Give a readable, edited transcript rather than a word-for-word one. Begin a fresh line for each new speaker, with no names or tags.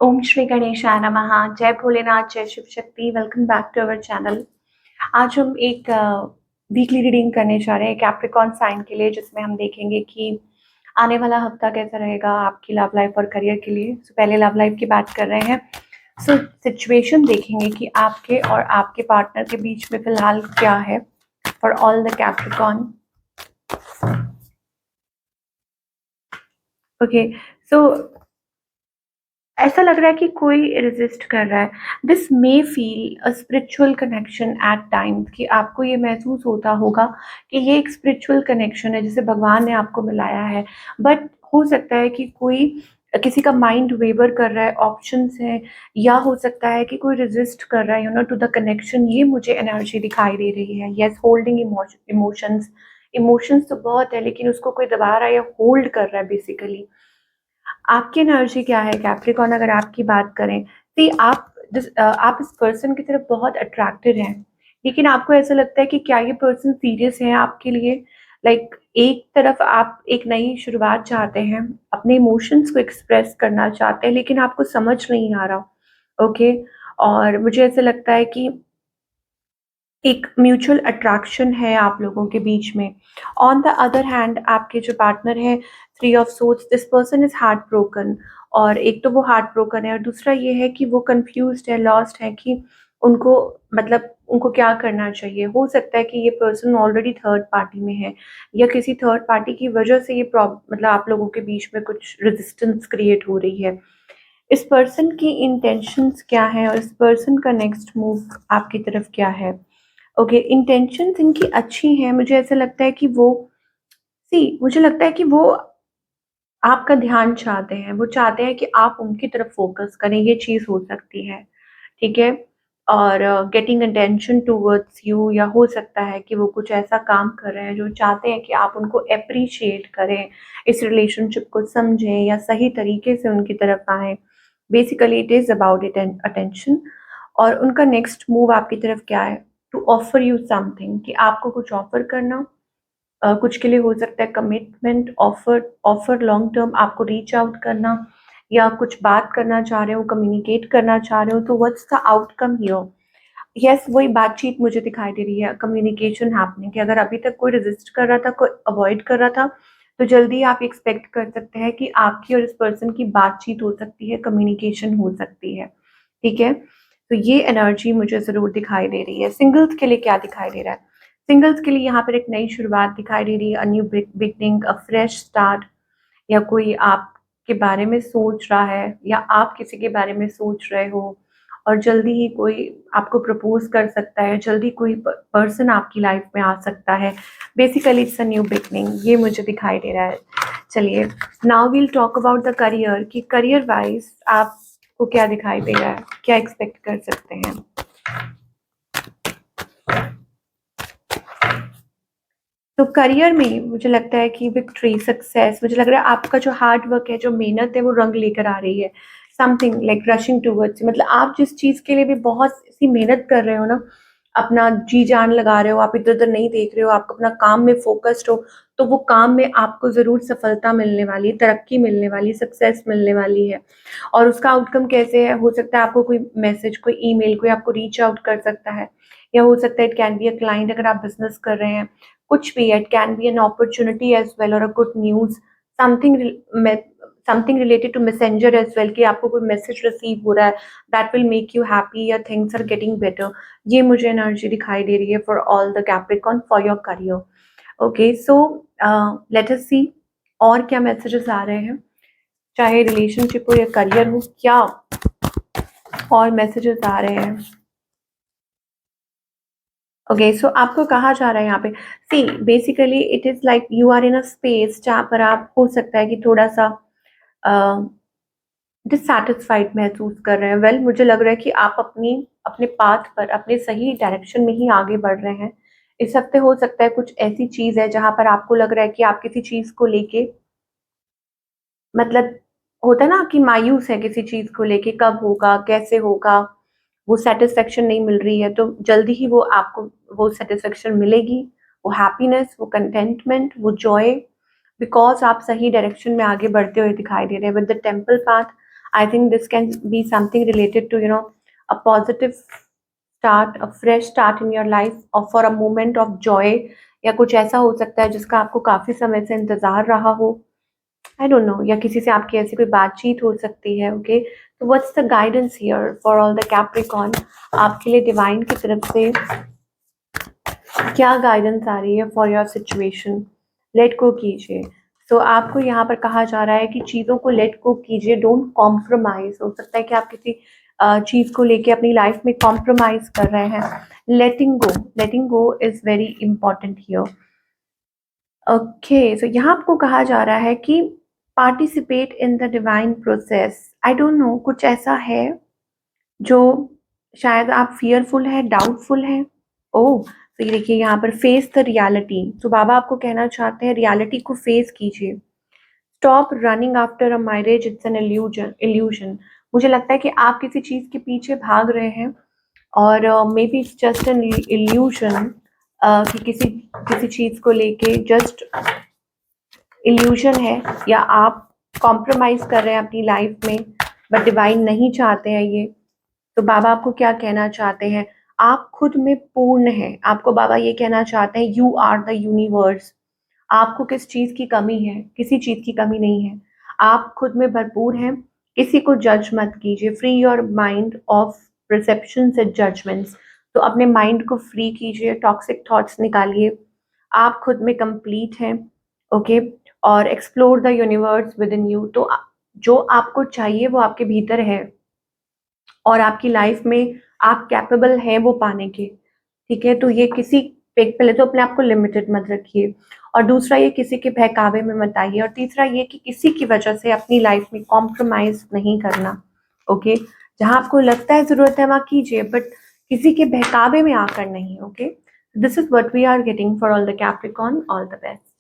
ओम श्री गणेशाय नमः। जय भोलेनाथ, जय Shiv Shakti. Welcome back to our channel. आज हम एक वीकली रीडिंग करने जा रहे हैं कैप्रिकॉर्न साइन के लिए, जिसमें हम देखेंगे कि आने वाला हफ्ता कैसा रहेगा आपकी लव लाइफ और करियर के लिए। पहले लव लाइफ की बात कर रहे हैं। सिचुएशन देखेंगे कि आपके और आपके पार्टनर के बीच में फिलहाल क्या है for all the Capricorn. Okay, so ऐसा लग रहा है कि कोई रेजिस्ट कर रहा है। This may feel a spiritual connection eight times, कि आपको ये महसूस होता होगा कि ये एक स्पिरिचुअल कनेक्शन है, जिसे भगवान ने आपको मिलाया है। बट हो सकता है कि कोई किसी का माइंड वेवर कर रहा है, ऑप्शंस हैं, या हो सकता है कि कोई रेजिस्ट कर रहा है टू द कनेक्शन। ये मुझे एनर्जी दिखाई दे रही है। Yes, holding emotions. इमोशंस तो बहुत है, लेकिन उसको कोई दबा रहा है या होल्ड कर रहा है बेसिकली। आपकी एनर्जी क्या है कैप्रिकॉर्न? अगर आपकी बात करें, सी आप इस पर्सन की तरफ बहुत अट्रैक्टेड हैं, लेकिन आपको ऐसा लगता है कि क्या ये पर्सन सीरियस है आपके लिए। लाइक एक तरफ आप एक नई शुरुआत चाहते हैं, अपने इमोशंस को एक्सप्रेस करना चाहते हैं, लेकिन आपको समझ नहीं आ रहा। ओके, और मुझे ऐसा लगता है कि एक म्यूचुअल अट्रैक्शन है आप लोगों के बीच में। ऑन द अदर हैंड, आपके जो पार्टनर है, three of swords, this person is heart broken. और एक तो वो हार्ट ब्रोकन है, और दूसरा ये है कि वो कंफ्यूज्ड है, लॉस्ट है कि उनको उनको क्या करना चाहिए। हो सकता है कि ये पर्सन ऑलरेडी थर्ड पार्टी में है, या किसी थर्ड पार्टी की वजह से ये आप लोगों के बीच में कुछ रेजिस्टेंस क्रिएट हो रही है। इस पर्सन की इंटेंशंस क्या है, और इस पर्सन का नेक्स्ट मूव आपकी तरफ क्या है। ओके, इंटेंशंस इनकी अच्छी हैं। मुझे ऐसा लगता है कि मुझे लगता है कि वो आपका ध्यान चाहते हैं। वो चाहते हैं कि आप उनकी तरफ फ़ोकस करें, ये चीज़ हो सकती है, ठीक है? और गेटिंग अटेंशन टुवर्ड्स यू, या हो सकता है कि वो कुछ ऐसा काम कर रहे हैं जो चाहते हैं कि आप उनको एप्रिशिएट करें, इस रिलेशनशिप को समझें या सही तरीके से उनकी तरफ आएँ। Basically it is about attention. और उनका नेक्स्ट मूव आपकी तरफ क्या है? टू ऑफर यू समथिंग, कि आपको कुछ ऑफर करना। कुछ के लिए हो सकता है commitment, offer offer long term, आपको रीच आउट करना, या कुछ बात करना चाह रहे हो, कम्युनिकेट करना चाह रहे हो। तो what's the outcome here? Yes, वही बातचीत मुझे दिखाई दे रही है, कम्युनिकेशन हैपनिंग। कि अगर अभी तक कोई रेजिस्ट कर रहा था, कोई अवॉइड कर रहा था, तो जल्दी आप एक्सपेक्ट कर सकते हैं कि आपकी और इस पर्सन की बातचीत हो सकती है, कम्युनिकेशन हो सकती है, ठीक है? तो ये एनर्जी मुझे ज़रूर दिखाई दे रही है। सिंगल्स के लिए क्या दिखाई दे रहा है? सिंगल्स के लिए यहाँ पर एक नई शुरुआत दिखाई दे रही है, अ न्यू बिगनिंग, अ फ्रेश स्टार्ट। या कोई आपके बारे में सोच रहा है, या आप किसी के बारे में सोच रहे हो, और जल्दी ही कोई आपको प्रपोज कर सकता है, जल्दी कोई पर्सन आपकी लाइफ में आ सकता है। Basically it's a new beginning, ये मुझे दिखाई दे रहा है। चलिए, now we'll talk about the career, कि करियर वाइज आपको क्या दिखाई दे रहा है, क्या एक्सपेक्ट कर सकते हैं। तो करियर में मुझे लगता है कि विक्ट्री, सक्सेस, मुझे लग रहा है आपका जो हार्ड वर्क है, जो मेहनत है, वो रंग लेकर आ रही है। समथिंग लाइक रशिंग टूवर्ड्स, मतलब आप जिस चीज़ के लिए भी बहुत सी मेहनत कर रहे हो ना, अपना जी जान लगा रहे हो, आप इधर-उधर नहीं देख रहे हो, आप अपना काम में फ़ोकस्ड हो, तो वो काम में आपको ज़रूर सफलता मिलने वाली है, तरक्की मिलने वाली, सक्सेस मिलने वाली है। और उसका आउटकम कैसे है? हो सकता है आपको कोई मैसेज, कोई ईमेल, कोई आपको रीच आउट कर सकता है, या हो सकता है it can be a client अगर आप बिज़नेस कर रहे हैं। कुछ भी है, it can be an opportunity as well, और a good news, something something related to messenger as well, कि आपको कोई मैसेज रिसीव हो रहा है, that will make you happy, या थिंग्स आर गेटिंग बेटर। ये मुझे एनर्जी दिखाई दे रही है for all the Capricorn for your career. Okay, so let us सी और क्या मैसेजेस आ रहे हैं, चाहे रिलेशनशिप हो या करियर हो, क्या और मैसेजेस आ रहे हैं। ओके, सो आपको कहा जा रहा है यहाँ पे, see basically it is like you are in a space जहाँ पर आप, हो सकता है कि थोड़ा-सा डिससैटिस्फाइड महसूस कर रहे हैं। वेल, मुझे लग रहा है कि आप अपने पाथ पर, अपने सही डायरेक्शन में ही आगे बढ़ रहे हैं। इस हफ्ते हो सकता है कुछ ऐसी चीज़ है जहाँ पर आपको लग रहा है कि आप किसी चीज़ को लेके, मतलब होता है ना कि मायूस है किसी चीज़ को लेके, कब होगा, कैसे होगा, वो सैटिस्फैक्शन नहीं मिल रही है, तो जल्दी ही वो आपको वो सैटिस्फैक्शन मिलेगी, वो हैप्पीनेस, वो कंटेंटमेंट, वो जॉय, बिकॉज़ आप सही डायरेक्शन में आगे बढ़ते हुए दिखाई दे रहे हैं। With the temple path, I think this can be something related to, a positive start, a fresh start in your life, or for a moment of joy, या कुछ ऐसा हो सकता है जिसका आपको काफी समय से इंतजार रहा हो। आई डोंट नो, या किसी से आपकी ऐसी कोई बातचीत हो सकती है। ओके, तो what's the guidance here for all the Capricorn? आपके लिए डिवाइन की तरफ से क्या गाइडेंस आ रही है for your situation? Let go कीजिए। तो आपको यहाँ पर कहा जा रहा है कि चीज़ों को लेट गो कीजिए, डोंट कॉम्प्रोमाइज। हो सकता है कि आप किसी चीज़ को लेके अपनी लाइफ में कॉम्प्रोमाइज कर रहे हैं। Letting go is very important here. Okay, so यहाँ आपको कहा जा रहा है कि participate in the divine process. I don't know, कुछ ऐसा है जो शायद आप फियरफुल है, डाउटफुल है। ओह, तो ये देखिए यहाँ पर फेस द रियलिटी। तो बाबा आपको कहना चाहते हैं रियलिटी को फेस कीजिए। Stop running after a marriage, it's an illusion. मुझे लगता है कि आप किसी चीज़ के पीछे भाग रहे हैं, और may be it's just an illusion, कि किसी किसी चीज़ को लेके जस्ट इल्यूजन है, या आप कॉम्प्रोमाइज़ कर रहे हैं अपनी लाइफ में, बट डिवाइन नहीं चाहते हैं ये। तो बाबा आपको क्या कहना चाहते हैं? आप खुद में पूर्ण हैं। आपको बाबा ये कहना चाहते हैं यू आर द यूनिवर्स। आपको किस चीज़ की कमी है? किसी चीज़ की कमी नहीं है। आप खुद में भरपूर हैं। किसी को जज मत कीजिए। Free your mind of perceptions and judgements. तो अपने माइंड को फ्री कीजिए, टॉक्सिक थॉट्स निकालिए। आप खुद में कंप्लीट हैं। ओके, और explore the universe with in you. तो जो आपको चाहिए वो आपके भीतर है, और आपकी लाइफ में आप कैपेबल हैं वो पाने के। ठीक है, तो ये किसी पे पहले तो अपने आप को लिमिटेड मत रखिए, और दूसरा ये किसी के बहकावे में मत आइए, और तीसरा ये कि किसी की वजह से अपनी लाइफ में कॉम्प्रोमाइज नहीं करना। ओके, जहाँ आपको लगता है ज़रूरत है वहाँ कीजिए, बट किसी के बहकावे में आकर नहीं। Okay, this is what we are getting for all the Capricorn. All the best.